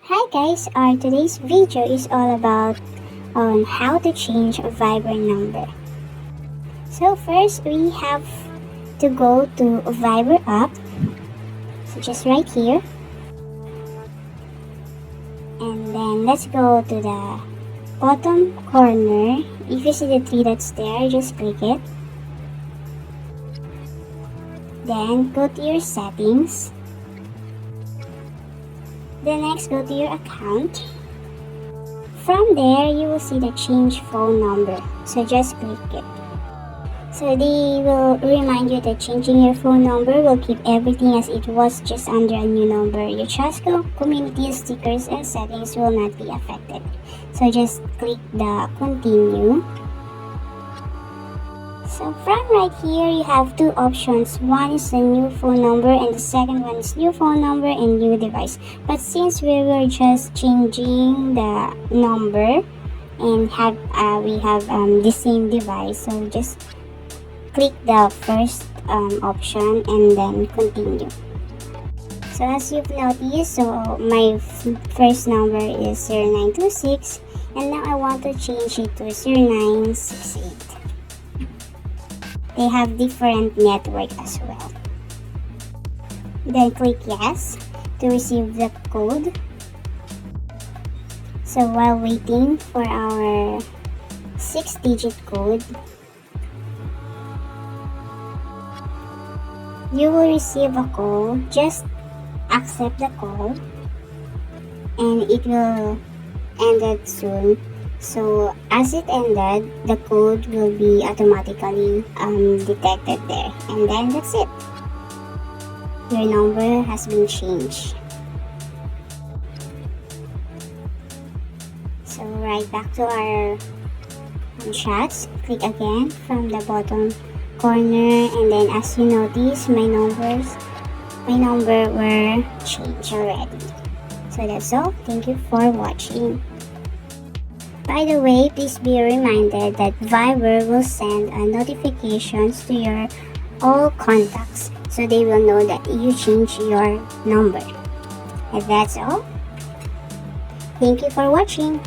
Hi guys, today's video is all about on how to change a Viber number. So first we have to go to Viber app, so just right here, and then let's go to the bottom corner. If you see the three dots there, just click it. Then go to your settings. Then next go to your account. From there, you will see the change phone number. So just click it. So they will remind you that changing your phone number will keep everything as it was, just under a new number. Your Chasco community stickers and settings will not be affected. So just click the continue. So from right here, you have two options. One is the new phone number and the second one is new phone number and new device. But since we were just changing the number and we have the same device, so just click the first option and then continue. So as you've noticed, so my first number is 0926 and now I want to change it to 0968. They have different network as well. Then click yes to receive the code. So while waiting for our 6-digit code, you will receive a call. Just accept the call and it will end it soon. So as it ended, the code will be automatically detected there, and then that's it. Your number has been changed. So right back to our chats, click again from the bottom corner, and then as you notice, my number were changed already. So that's all. Thank you for watching. By the way, please be reminded that Viber will send notifications to your all contacts, so they will know that you changed your number. And that's all. Thank you for watching.